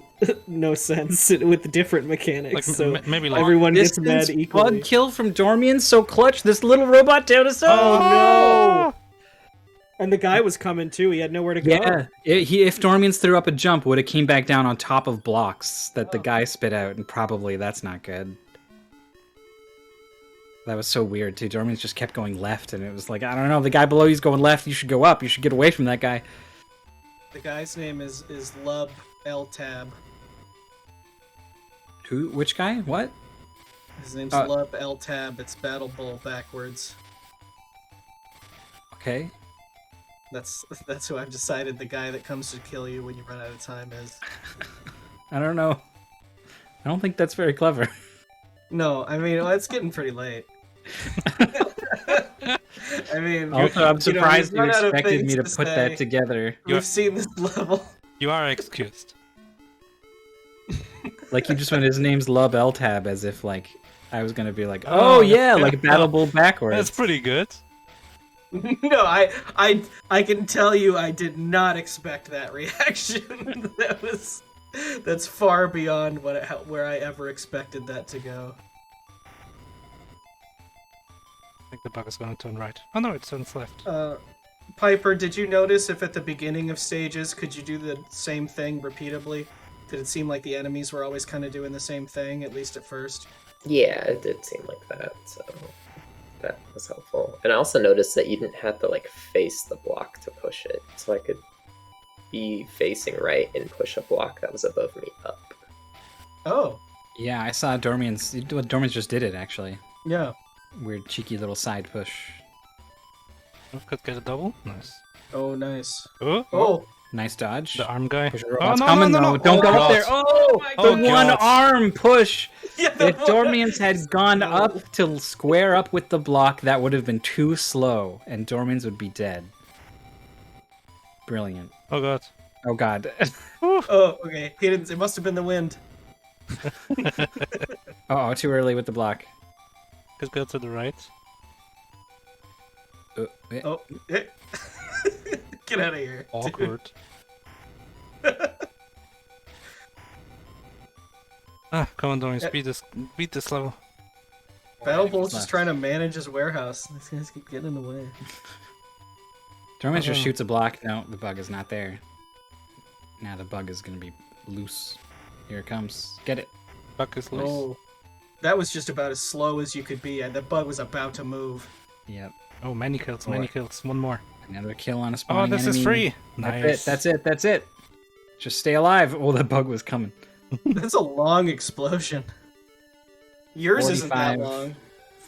no sense with different mechanics. Like so maybe like everyone gets mad Distance equally. bug kill from Dormiens, so clutch. This little robot down us. Oh no! And the guy was coming too. He had nowhere to go. Yeah, if Dormiens threw up a jump, would have came back down on top of blocks that the guy spit out, and probably that's not good. That was so weird too. Dormiens just kept going left, and it was like, I don't know, the guy below you's going left. You should go up. You should get away from that guy. The guy's name is Lub L Tab. Who? Which guy? What? His name's Uh, Lub L Tab. It's Battle Bull backwards. Okay. That's who I've decided the guy that comes to kill you when you run out of time is. I don't know. I don't think that's very clever. No, I mean, well, it's getting pretty late. I mean, Also, I'm we've surprised you run out of expected me things to put say. that together. We've seen this level. You are excused. Like, you just went, his name's Lub Eltab, as if, like, I was gonna be like, oh yeah, like Battle backwards. That's pretty good. No, I can tell you I did not expect that reaction. That's far beyond where I ever expected that to go. I think the bug is going to turn right. Oh no, it turns left. Pieper, did you notice if at the beginning of stages could you do the same thing repeatedly? Did it seem like the enemies were always kind of doing the same thing, at least at first? Yeah, it did seem like that, so that was helpful. And I also noticed that you didn't have to like face the block to push it, so I could be facing right and push a block that was above me up. Oh, Yeah, I saw Dormiens. Dormiens just did it, actually. yeah. Weird, cheeky little side push. Oh, could get a double. Nice. Oh, nice. Oh, Nice dodge. the arm guy. Push Oh, robot's no, coming, no, no, though. no. Don't go God. up there. Oh, my the God. one arm push. Yeah, If Dormiens had gone up to square up with the block, that would have been too slow, and Dormiens would be dead. Brilliant. Oh god. Oh god. Oh, okay. He didn't. It must have been the wind. Oh, too early with the block. Could go to the right. Oh, get out of here. Awkward. Come on, Dormiens, beat this level. Battle Bull's just trying to manage his warehouse. These guys keep getting in the way. Dormiens just shoots a block. No, the bug is not there. Now the bug is going to be loose. Here it comes. Get it. Buck is loose. Oh, that was just about as slow as you could be, and the bug was about to move. Yep. Oh, many kills, many kills. One more. Another kill on a Oh, spawning this enemy. is free. Nice. That's it. Just stay alive. Oh, the bug was coming. That's a long explosion. Yours isn't that 45, long.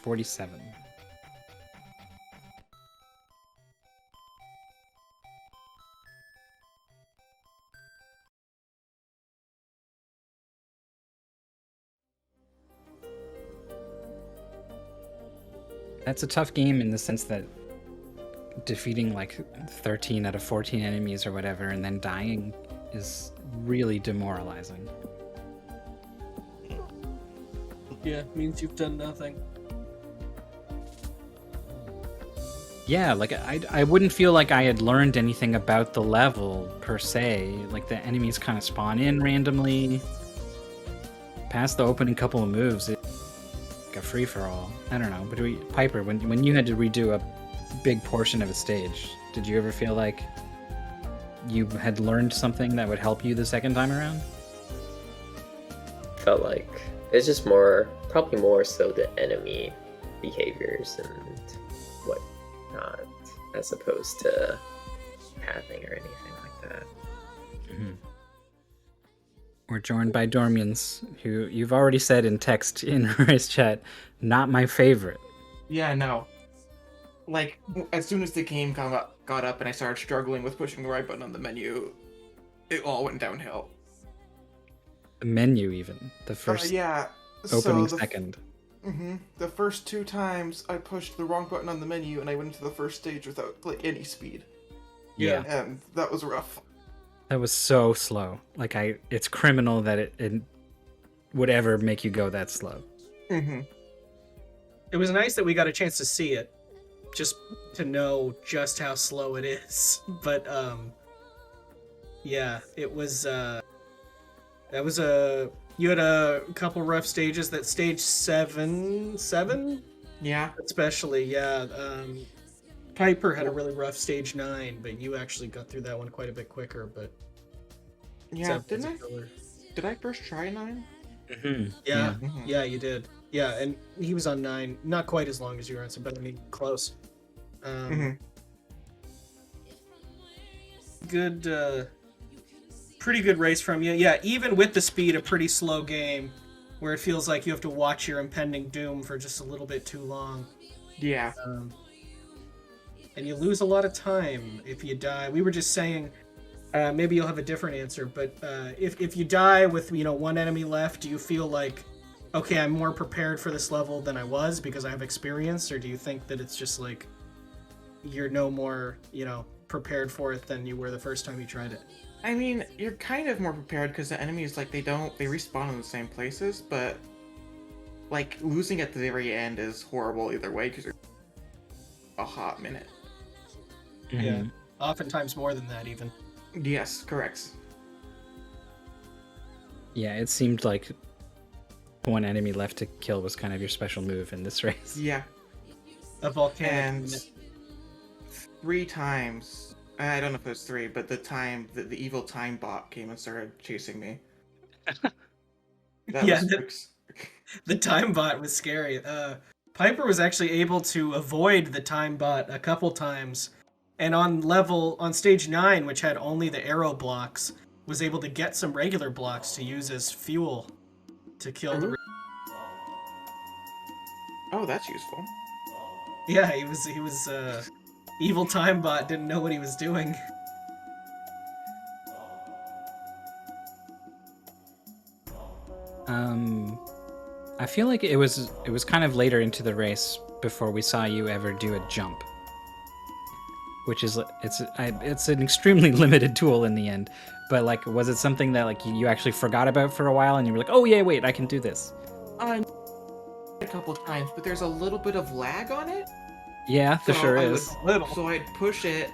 47. That's a tough game in the sense that defeating like 13 out of 14 enemies or whatever and then dying is really demoralizing. Yeah, means you've done nothing. Yeah, like I wouldn't feel like I had learned anything about the level per se. Like the enemies kind of spawn in randomly. Past the opening couple of moves, it's like a free for all. I don't know, but Pieper, when you had to redo a big portion of a stage, did you ever feel like you had learned something that would help you the second time around? Felt like it's just probably more so the enemy behaviors and whatnot, as opposed to pathing or anything like that. Mm-hmm. We're joined by Dormiens, who you've already said in text in Race Chat, not my favorite. Yeah, no. Like, as soon as the game got up and I started struggling with pushing the right button on the menu, it all went downhill. The menu, even. The first Yeah. opening so second. The first 2 times I pushed the wrong button on the menu and I went into the first stage without, like, any speed. Yeah. And that was rough. That was so slow. Like, it's criminal that it would ever make you go that slow. Mm-hmm. It was nice that we got a chance to see it, just to know just how slow it is. But yeah, it was you had a couple rough stages. That stage 7, Yeah. especially, yeah. Pieper had a really rough stage 9, but you actually got through that one quite a bit quicker. But Yeah, 7 was a killer. Did I first try 9? Mm-hmm. Yeah, Mhm. yeah, you did. Yeah, and he was on 9, not quite as long as you were on, but I mean, close. Good, pretty good race from you. Yeah, even with the speed, a pretty slow game, where it feels like you have to watch your impending doom for just a little bit too long. Yeah. and you lose a lot of time if you die. We were just saying, maybe you'll have a different answer, but if you die with, one enemy left, do you feel like, okay, I'm more prepared for this level than I was because I have experience, or do you think that it's just like you're no more, prepared for it than you were the first time you tried it? I mean, you're kind of more prepared because the enemies, like, they respawn in the same places, but, like, losing at the very end is horrible either way because you're a hot minute. Yeah, oftentimes more than that even. Yes, correct. Yeah, it seemed like one enemy left to kill was kind of your special move in this race. Yeah. A volcanic. And 3 times, I don't know if it was 3, but the evil time bot came and started chasing me. Yeah, the time bot was scary. Pieper was actually able to avoid the time bot a couple times, and on stage 9, which had only the arrow blocks, was able to get some regular blocks to use as fuel to kill the. Oh, that's useful. Yeah, he was evil time bot, didn't know what he was doing. I feel like it was kind of later into the race before we saw you ever do a jump, which is it's an extremely limited tool in the end. But like, was it something that like you actually forgot about for a while and you were like, oh yeah, wait, I can do this? A couple times, but there's a little bit of lag on it. Yeah, there So sure I is. So I'd push it,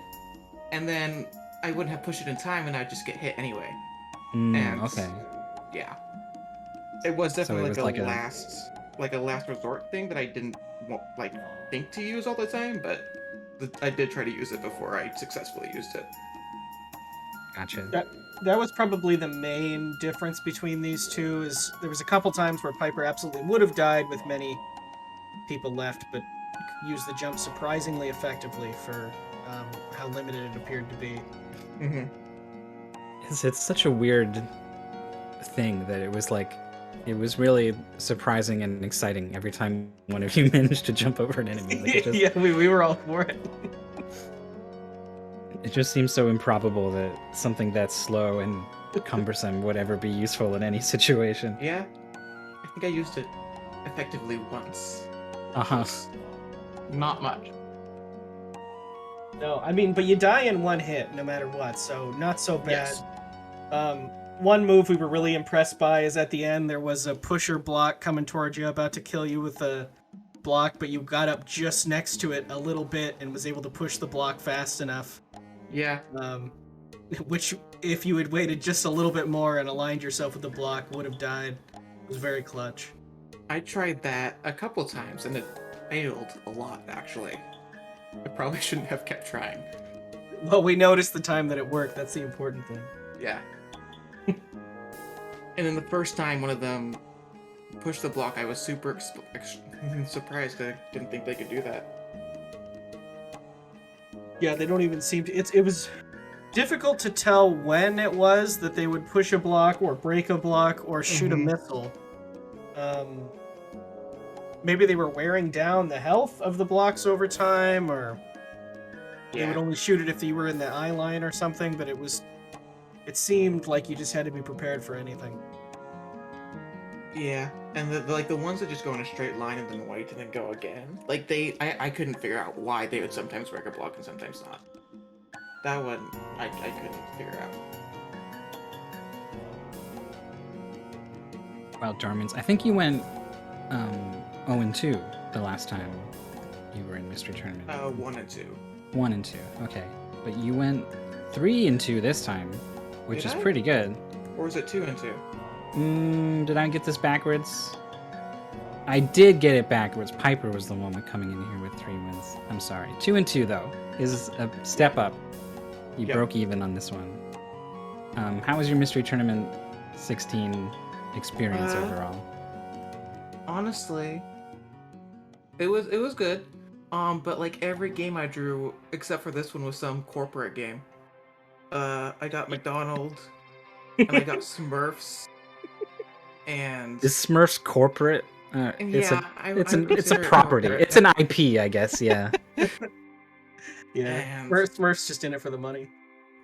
and then I wouldn't have pushed it in time, and I'd just get hit anyway. And Okay. Yeah. It was definitely So it was like a last resort thing that I didn't think to use all the time, but I did try to use it before I successfully used it. Gotcha. That was probably the main difference between these two. Is there was a couple times where Pieper absolutely would have died with many people left, but used the jump surprisingly effectively for how limited it appeared to be. Mm-hmm. It's such a weird thing that it was really surprising and exciting every time one of you managed to jump over an enemy. Like Yeah, we were all for it. It just seems so improbable that something that's slow and cumbersome would ever be useful in any situation. Yeah. I think I used it effectively once. Uh-huh. Not much. No, I mean, but you die in one hit no matter what, so not so bad. Yes. One move we were really impressed by is at the end there was a pusher block coming towards you, about to kill you with a block, but you got up just next to it a little bit and was able to push the block fast enough. Yeah. Which, if you had waited just a little bit more and aligned yourself with the block, would have died. It was very clutch. I tried that a couple times, and it failed a lot, actually. I probably shouldn't have kept trying. Well, we noticed the time that it worked. That's the important thing. Yeah. And then the first time one of them pushed the block, I was super surprised. I didn't think they could do that. Yeah, they don't even seem to... It was difficult to tell when it was that they would push a block or break a block or shoot a missile. Maybe they were wearing down the health of the blocks over time, or they would only shoot it if you were in the eye line or something, but it seemed like you just had to be prepared for anything. Yeah, and the ones that just go in a straight line and then wait and then go again, like I couldn't figure out why they would sometimes break a block and sometimes not. That one I couldn't figure out. Well, Dormiens, I think you went 0-2 the last time you were in Mystery Tournament. 1 and 2. 1 and 2, okay. But you went 3 and 2 this time, which Did is I? pretty good. Or was it 2 and 2? Did I get this backwards? I did get it backwards. Pieper was the one coming in here with 3 wins. I'm sorry. 2 and 2 though is a step up. You Yep. broke even on this one. How was your Mystery Tournament 16 experience overall? Honestly, it was good. But like every game I drew, except for this one, was some corporate game. I got McDonald's, and I got Smurfs, and Is Smurfs corporate? It's yeah, a I it's a consider it property. corporate. It's an IP, I guess. Yeah. Yeah, And- Smurf's just in it for the money.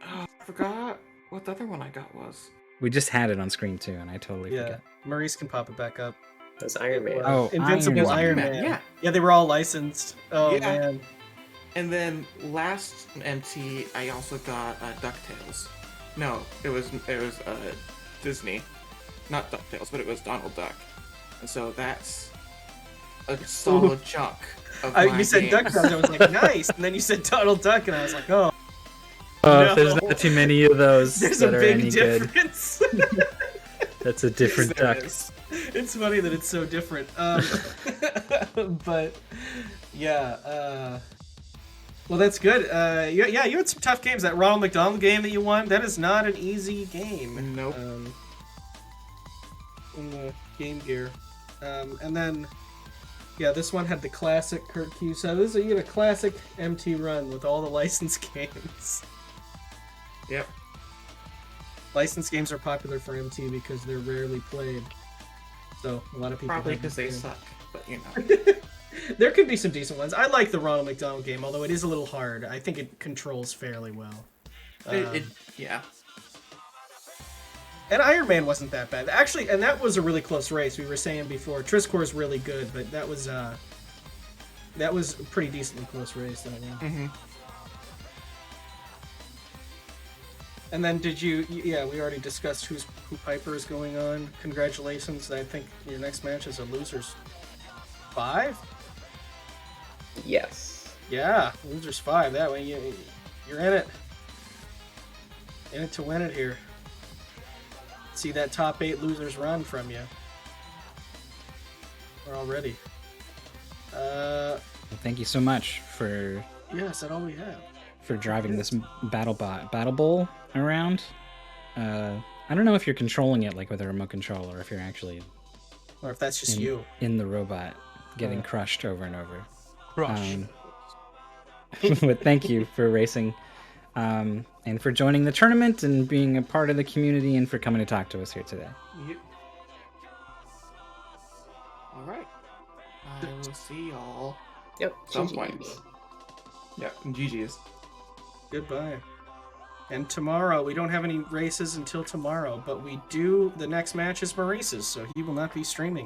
Oh, I forgot what the other one I got was. We just had it on screen too, and I totally Yeah, forgot. Maurice can pop it back up. That's Iron Man. Oh, Invincible Iron Man. Yeah. Yeah, they were all licensed. Oh Yeah. man. And then last MT, I also got DuckTales. No, it was Disney, not DuckTales, but it was Donald Duck. And so that's a solid chunk of my You said games. DuckTales, I was like, nice. And then you said Donald Duck, and I was like, oh. Oh, there's No. not too many of those There's a that are big any good. difference. That's a different There duck. is. It's funny that it's so different. But yeah, well, that's good. Yeah, you had some tough games. That Ronald McDonald game that you won, that is not an easy game. Nope. In the Game Gear. And then, yeah, this one had the classic Kurt Kuso. You get a classic MT run with all the licensed games. Yep. Licensed games are popular for MT because they're rarely played. So a lot of people Probably have because they this game. suck, but you know. There could be some decent ones. I like the Ronald McDonald game, although it is a little hard. I think it controls fairly well. Yeah. And Iron Man wasn't that bad. Actually, and that was a really close race. We were saying before, Triscor's really good, but that was a pretty decently close race, that one. Mm-hmm. And then yeah, we already discussed who Pieper is going on. Congratulations. I think your next match is a losers 5? Yes. Yeah, losers 5. That way you're in it. In it to win it here. See that top 8 losers run from you. We're all ready. Well, thank you so much for Yeah, is that all we have? driving this battle bowl around. I don't know if you're controlling it like with a remote control or if you're actually Or if that's just you. in the robot getting crushed over and over. Crush. But thank you for racing, and for joining the tournament and being a part of the community and for coming to talk to us here today. Yep. All right. I will see y'all Yep. some GGs. point. Yep. And GG's. Goodbye. And tomorrow, we don't have any races until tomorrow, but we do. The next match is Maurice's, so he will not be streaming.